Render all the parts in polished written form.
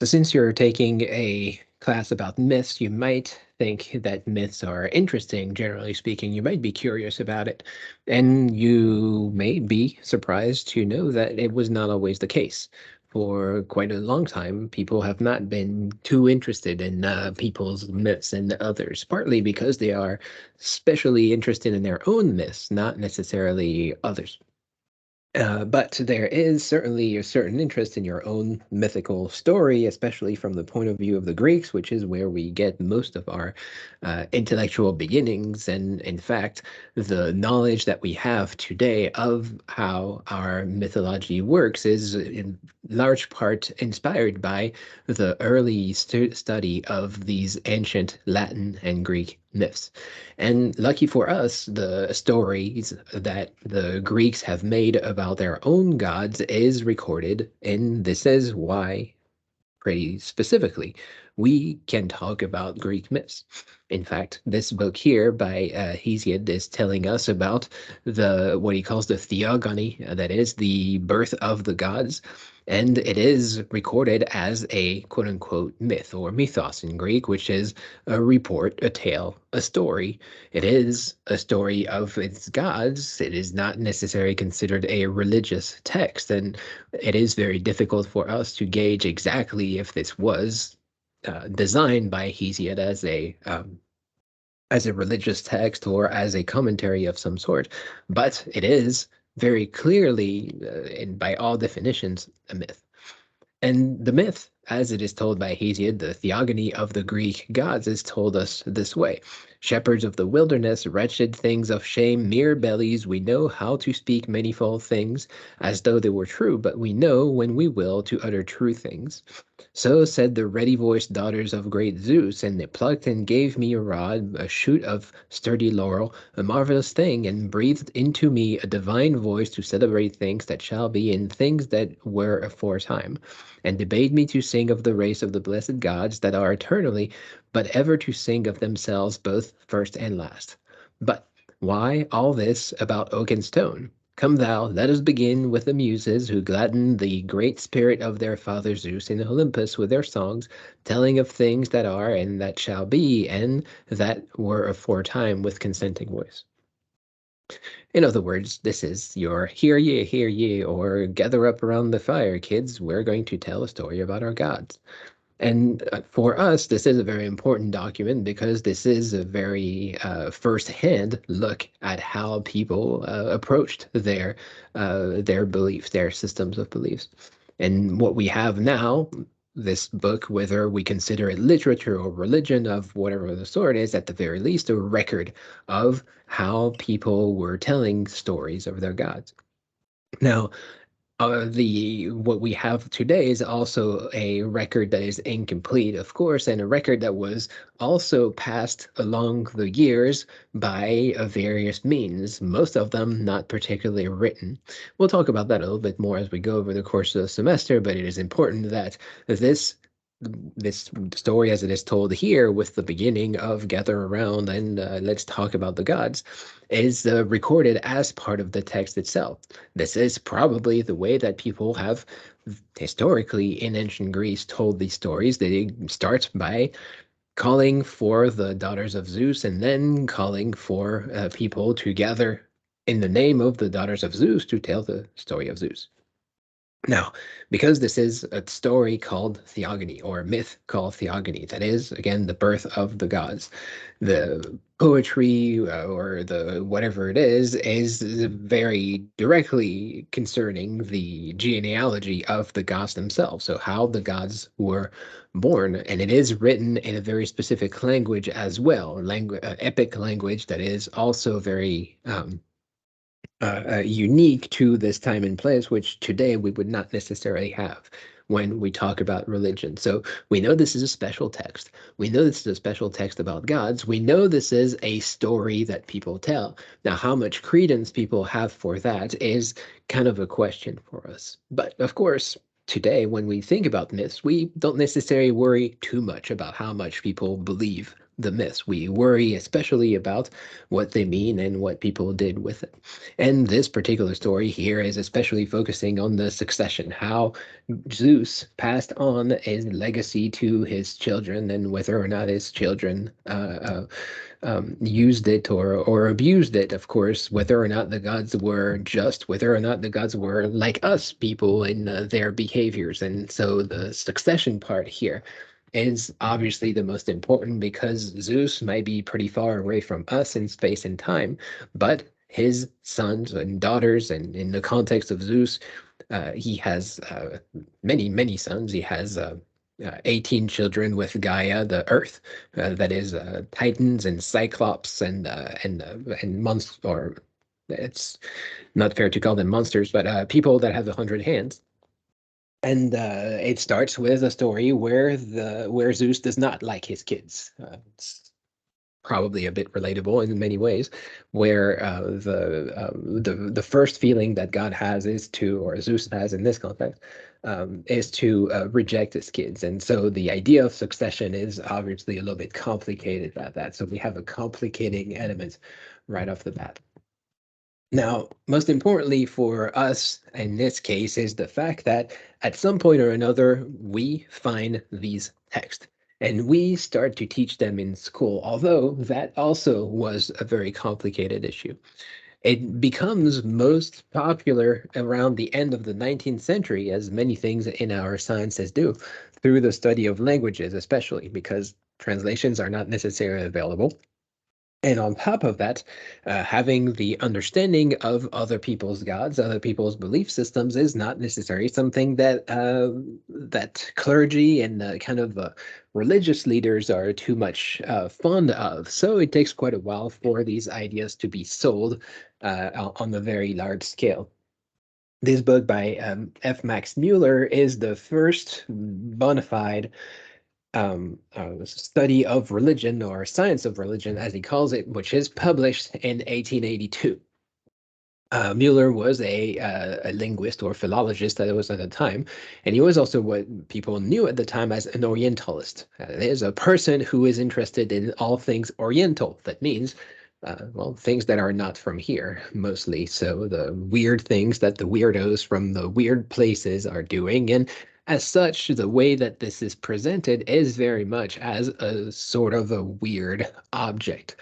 So since you're taking a class about myths, you might think that myths are interesting, generally speaking. You might be curious about it, and you may be surprised to know that it was not always the case. For quite a long time, people have not been too interested in people's myths and others, partly because they are specially interested in their own myths, not necessarily others. But there is certainly a certain interest in your own mythical story, especially from the point of view of the Greeks, which is where we get most of our intellectual beginnings. And in fact, the knowledge that we have today of how our mythology works is in large part inspired by the early study of these ancient Latin and Greek myths. And lucky for us, the stories that the Greeks have made about their own gods is recorded, and this is why, pretty specifically, we can talk about Greek myths. In fact, this book here by Hesiod is telling us about the what he calls the theogony, that is the birth of the gods, and it is recorded as a quote unquote myth or mythos in Greek, which is a report, a tale, a story. It is a story of its gods. It is not necessarily considered a religious text, and it is very difficult for us to gauge exactly if this was designed by Hesiod as a religious text or as a commentary of some sort, but it is very clearly, and by all definitions, a myth. And the myth, as it is told by Hesiod, the theogony of the Greek gods, is told us this way: Shepherds of the wilderness, wretched things of shame, mere bellies, we know how to speak manifold things, as though they were true, but we know when we will to utter true things. So said the ready-voiced daughters of great Zeus, and they plucked and gave me a rod, a shoot of sturdy laurel, a marvelous thing, and breathed into me a divine voice to celebrate things that shall be and things that were aforetime. And they bade me to sing of the race of the blessed gods that are eternally, but ever to sing of themselves both first and last. But why all this about oak and stone? Come thou, let us begin with the Muses, who gladden the great spirit of their father Zeus in Olympus with their songs, telling of things that are and that shall be, and that were aforetime with consenting voice. In other words, this is your hear ye, or gather up around the fire, kids. We're going to tell a story about our gods. And for us, this is a very important document because this is a very first-hand look at how people approached their beliefs, their systems of beliefs. And what we have now, this book, whether we consider it literature or religion of whatever the sort, is at the very least a record of how people were telling stories of their gods. Now, the what we have today is also a record that is incomplete, of course, and a record that was also passed along the years by various means, most of them not particularly written. We'll talk about that a little bit more as we go over the course of the semester, but it is important that this this story as it is told here with the beginning of gather around and let's talk about the gods is recorded as part of the text itself. This is probably the way that people have historically in ancient Greece told these stories. They start by calling for the daughters of Zeus and then calling for people to gather in the name of the daughters of Zeus to tell the story of Zeus. Now, because this is a story called Theogony, or a myth called Theogony, that is, again, the birth of the gods, the poetry or the whatever it is very directly concerning the genealogy of the gods themselves. So, how the gods were born, and it is written in a very specific language as well, epic language that is also very unique to this time and place, which today we would not necessarily have when we talk about religion. So we know this is a special text. We know this is a special text about gods. We know this is a story that people tell. Now, how much credence people have for that is kind of a question for us. But of course, today, when we think about myths, we don't necessarily worry too much about how much people believe the myths. We worry especially about what they mean and what people did with it. And this particular story here is especially focusing on the succession, how Zeus passed on his legacy to his children, and whether or not his children used it or abused it, of course, whether or not the gods were just, whether or not the gods were like us people in their behaviors. And so the succession part here is obviously the most important because Zeus might be pretty far away from us in space and time, but his sons and daughters, and in the context of Zeus, he has many, many sons. He has 18 children with Gaia, the Earth, that is Titans and Cyclops and monsters, or it's not fair to call them monsters, but people that have 100 hands. And it starts with a story where Zeus does not like his kids. It's probably a bit relatable in many ways, where the first feeling that God has is to, or Zeus has in this context, is to reject his kids. And so the idea of succession is obviously a little bit complicated about that. So we have a complicating element right off the bat. Now, most importantly for us in this case is the fact that at some point or another, we find these texts and we start to teach them in school, although that also was a very complicated issue. It becomes most popular around the end of the 19th century, as many things in our sciences do, through the study of languages, especially because translations are not necessarily available. And on top of that, having the understanding of other people's gods, other people's belief systems, is not necessarily something that that clergy and kind of religious leaders are too much fond of. So it takes quite a while for these ideas to be sold on a very large scale. This book by F. Max Mueller is the first bona fide study of religion, or science of religion, as he calls it, which is published in 1882. Mueller was a linguist or philologist that it was at the time, and he was also what people knew at the time as an Orientalist. That is a person who is interested in all things Oriental. That means, well, things that are not from here, mostly. So the weird things that the weirdos from the weird places are doing. And as such, the way that this is presented is very much as a sort of a weird object.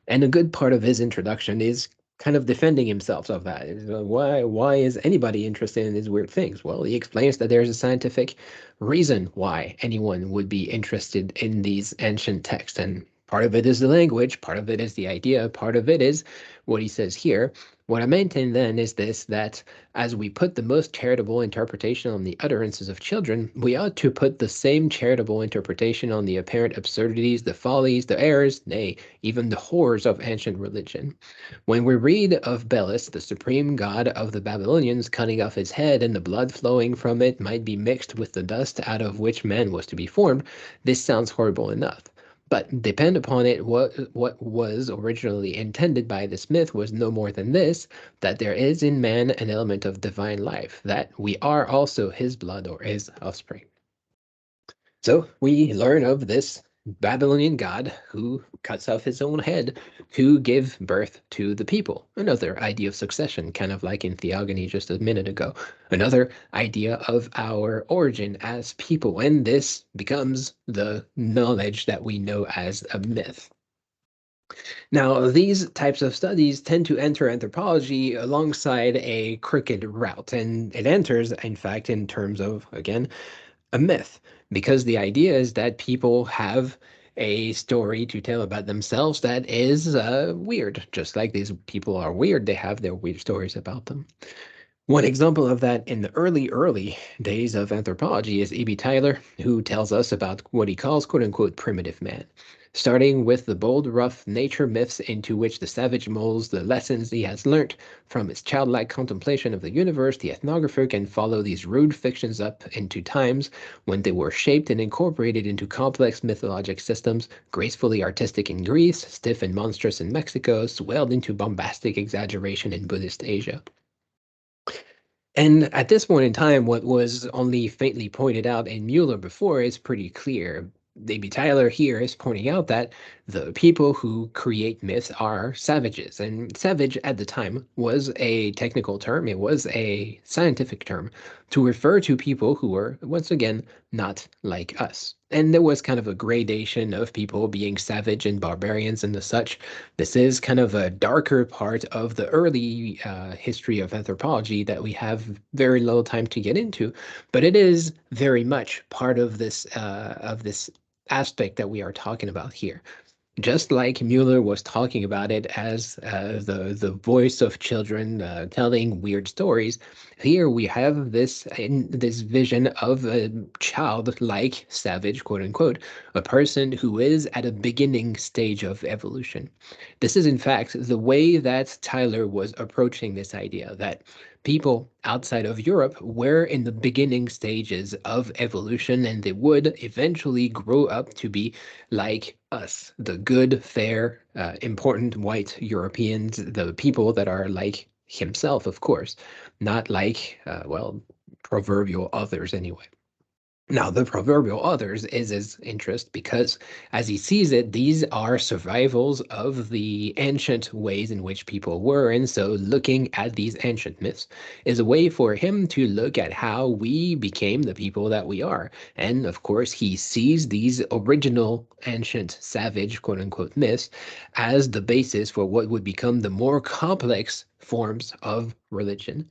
And a good part of his introduction is kind of defending himself of that. Why is anybody interested in these weird things? Well, he explains that there's a scientific reason why anyone would be interested in these ancient texts. And part of it is the language, part of it is the idea, part of it is what he says here. What I maintain then is this, that as we put the most charitable interpretation on the utterances of children, we ought to put the same charitable interpretation on the apparent absurdities, the follies, the errors, nay, even the horrors of ancient religion. When we read of Belus, the supreme god of the Babylonians, cutting off his head and the blood flowing from it might be mixed with the dust out of which man was to be formed, this sounds horrible enough. But depend upon it, what was originally intended by this myth was no more than this, that there is in man an element of divine life, that we are also his blood or his offspring. So we learn of this Babylonian god who cuts off his own head to give birth to the people. Another idea of succession, kind of like in Theogony just a minute ago. Another idea of our origin as people. And this becomes the knowledge that we know as a myth. Now, these types of studies tend to enter anthropology alongside a crooked route, and it enters, in fact, in terms of, again, a myth, because the idea is that people have a story to tell about themselves that is weird. Just like these people are weird, they have their weird stories about them. One example of that in the early days of anthropology is E.B. Tyler, who tells us about what he calls quote unquote primitive man. Starting with the bold, rough nature myths into which the savage molds the lessons he has learnt from his childlike contemplation of the universe, the ethnographer can follow these rude fictions up into times when they were shaped and incorporated into complex mythologic systems, gracefully artistic in Greece, stiff and monstrous in Mexico, swelled into bombastic exaggeration in Buddhist Asia. And at this point in time, what was only faintly pointed out in Mueller before is pretty clear. maybe Tyler here is pointing out that the people who create myths are savages. And savage at the time was a technical term, it was a scientific term to refer to people who were, once again, not like us. And there was kind of a gradation of people being savage and barbarians and the such. This is kind of a darker part of the early history of anthropology that we have very little time to get into, but it is very much part of this aspect that we are talking about here. Just like Mueller was talking about it as the voice of children telling weird stories, here we have this vision of a childlike savage, quote unquote, a person who is at a beginning stage of evolution. This is in fact the way that Tyler was approaching this idea that people outside of Europe were in the beginning stages of evolution and they would eventually grow up to be like us, the good, fair, important white Europeans, the people that are like himself, of course, not like, well, proverbial others anyway. Now, the proverbial others is his interest because, as he sees it, these are survivals of the ancient ways in which people were. And so, looking at these ancient myths is a way for him to look at how we became the people that we are. And of course, he sees these original ancient savage, quote unquote, myths as the basis for what would become the more complex forms of religion.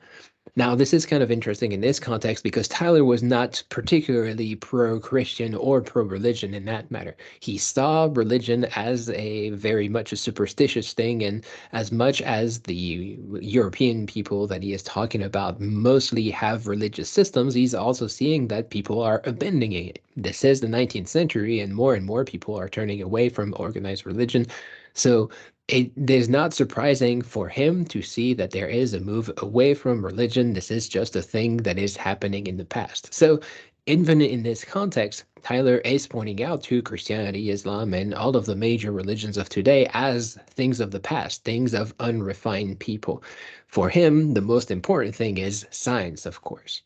Now, this is kind of interesting in this context because Tyler was not particularly pro-Christian or pro-religion in that matter. He saw religion as a very much a superstitious thing, and as much as the European people that he is talking about mostly have religious systems, he's also seeing that people are abandoning it. This is the 19th century, and more people are turning away from organized religion. So it is not surprising for him to see that there is a move away from religion. This is just a thing that is happening in the past. So, even in this context, Tyler is pointing out to Christianity, Islam, and all of the major religions of today as things of the past, things of unrefined people. For him, the most important thing is science, of course.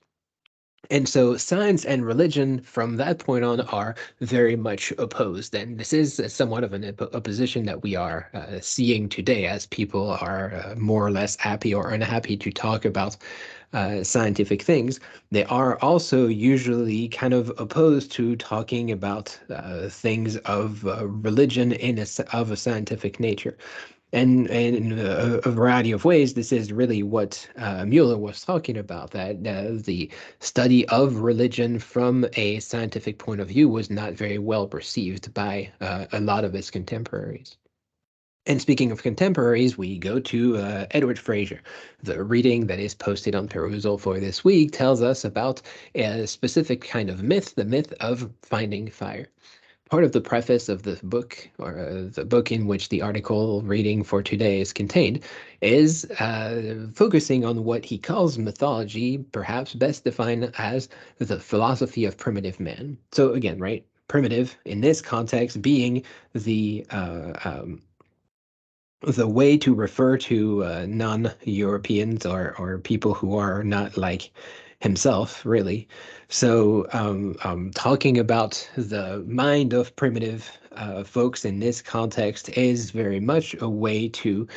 And so science and religion from that point on are very much opposed. And this is somewhat of an opposition that we are seeing today as people are more or less happy or unhappy to talk about scientific things. They are also usually kind of opposed to talking about things of religion of a scientific nature. And in a variety of ways, this is really what Mueller was talking about, that the study of religion from a scientific point of view was not very well received by a lot of his contemporaries. And speaking of contemporaries, we go to Edward Fraser. The reading that is posted on Perusal for this week tells us about a specific kind of myth, the myth of finding fire. Part of the preface of the book, or the book in which the article reading for today is contained, is focusing on what he calls mythology, perhaps best defined as the philosophy of primitive man. So again, right, primitive in this context being the way to refer to non-Europeans or people who are not like himself, really. So, talking about the mind of primitive folks in this context is very much a way to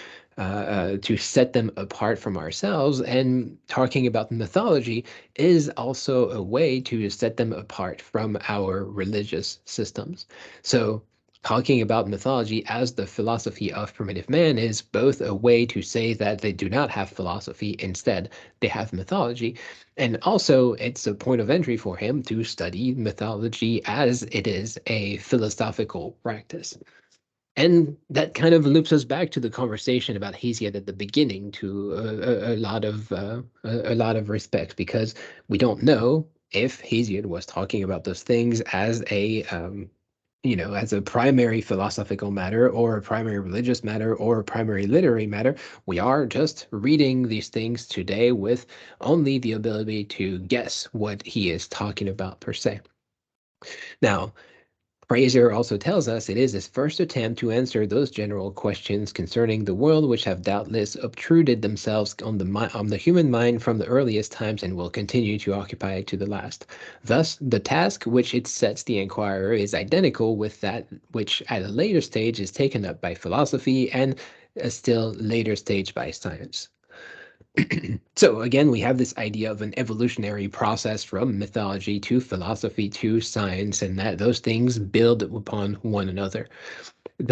set them apart from ourselves, and talking about mythology is also a way to set them apart from our religious systems. So talking about mythology as the philosophy of primitive man is both a way to say that they do not have philosophy, instead, they have mythology. And also, it's a point of entry for him to study mythology as it is a philosophical practice. And that kind of loops us back to the conversation about Hesiod at the beginning to a lot of respect, because we don't know if Hesiod was talking about those things as a as a primary philosophical matter or a primary religious matter or a primary literary matter. We are just reading these things today with only the ability to guess what he is talking about per se. Now, Fraser also tells us it is his first attempt to answer those general questions concerning the world which have doubtless obtruded themselves on the human mind from the earliest times and will continue to occupy it to the last. Thus, the task which it sets the inquirer is identical with that which at a later stage is taken up by philosophy and a still later stage by science. So again, we have this idea of an evolutionary process from mythology to philosophy to science, and that those things build upon one another.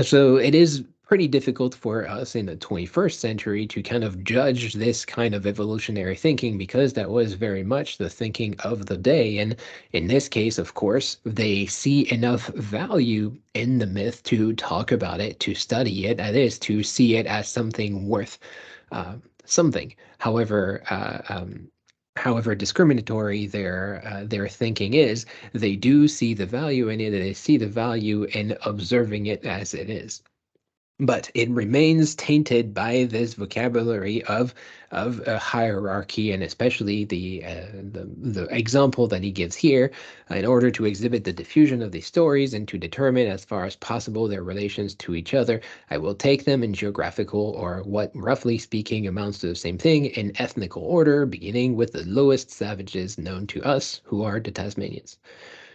So it is pretty difficult for us in the 21st century to kind of judge this kind of evolutionary thinking because that was very much the thinking of the day. And in this case, of course, they see enough value in the myth to talk about it, to study it, that is, to see it as something worth something. However discriminatory their thinking is, they do see the value in it, and they see the value in observing it as it is. But it remains tainted by this vocabulary of a hierarchy, and especially the example that he gives here, in order to exhibit the diffusion of these stories and to determine as far as possible their relations to each other. I will take them in geographical, or what roughly speaking amounts to the same thing, in ethnical order, beginning with the lowest savages known to us, who are the Tasmanians.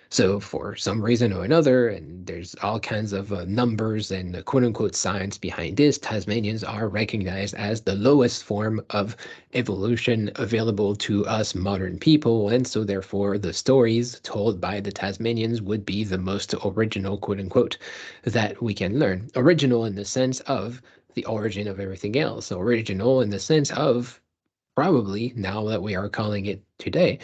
So for some reason or another, and there's all kinds of numbers and quote unquote science behind this, Tasmanians are recognized as the lowest form of evolution available to us modern people. And so therefore the stories told by the Tasmanians would be the most original, quote unquote, that we can learn. Original in the sense of the origin of everything else. Original in the sense of probably, now that we are calling it today,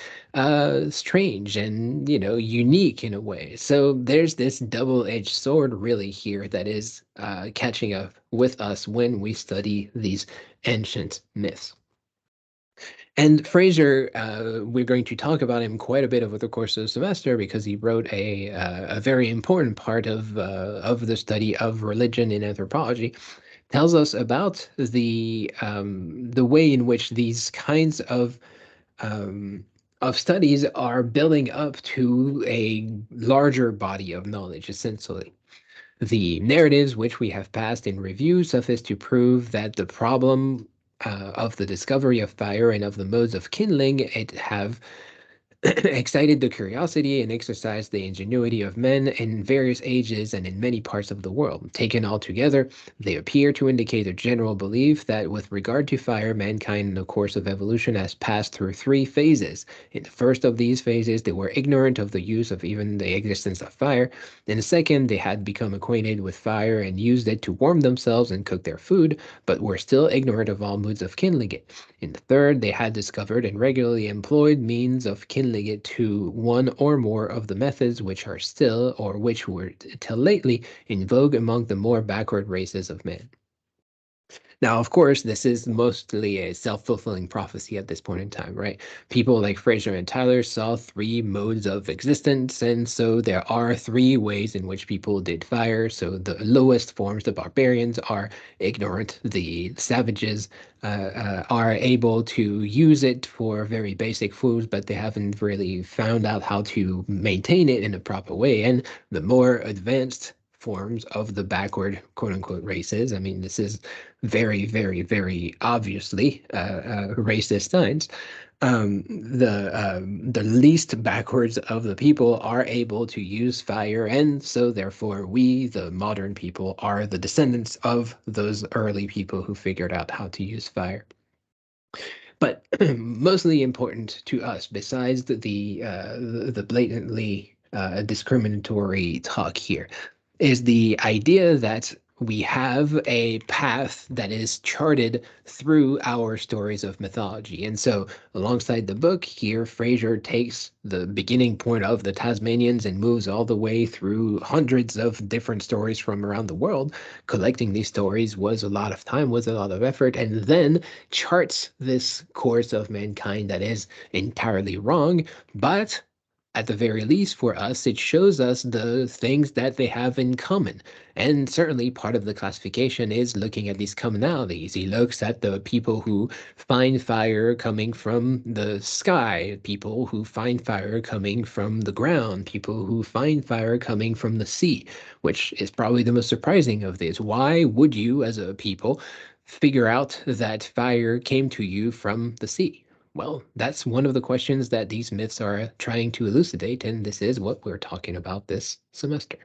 strange and, unique in a way. So there's this double-edged sword really here that is catching up with us when we study these ancient myths. And Fraser, we're going to talk about him quite a bit over the course of the semester because he wrote a very important part of the study of religion in anthropology. Tells us about the way in which these kinds of studies are building up to a larger body of knowledge, essentially. The narratives which we have passed in review suffice to prove that the problem of the discovery of fire and of the modes of kindling it have excited the curiosity and exercised the ingenuity of men in various ages and in many parts of the world. Taken all together, they appear to indicate a general belief that with regard to fire, mankind in the course of evolution has passed through three phases. In the first of these phases, they were ignorant of the use of even the existence of fire. In the second, they had become acquainted with fire and used it to warm themselves and cook their food, but were still ignorant of all modes of kindling it. In the third, they had discovered and regularly employed means of kindling it to one or more of the methods which are still, or which were till lately, in vogue among the more backward races of men. Now, of course, this is mostly a self-fulfilling prophecy at this point in time, right? People like Fraser and Tyler saw three modes of existence, and so there are three ways in which people did fire. So the lowest forms, the barbarians, are ignorant. The savages are able to use it for very basic foods, but they haven't really found out how to maintain it in a proper way. And the more advanced forms of the backward quote unquote races. I mean, this is very, very, very obviously racist signs. The least backwards of the people are able to use fire, and so therefore we, the modern people, are the descendants of those early people who figured out how to use fire. But mostly important to us, besides the blatantly discriminatory talk here, is the idea that we have a path that is charted through our stories of mythology. And so, alongside the book here, Fraser takes the beginning point of the Tasmanians and moves all the way through hundreds of different stories from around the world. Collecting these stories was a lot of time, was a lot of effort, and then charts this course of mankind that is entirely wrong, but At the very least, for us, it shows us the things that they have in common. And certainly, part of the classification is looking at these commonalities. He looks at the people who find fire coming from the sky, people who find fire coming from the ground, people who find fire coming from the sea, which is probably the most surprising of these. Why would you, as a people, figure out that fire came to you from the sea? Well, that's one of the questions that these myths are trying to elucidate, and this is what we're talking about this semester.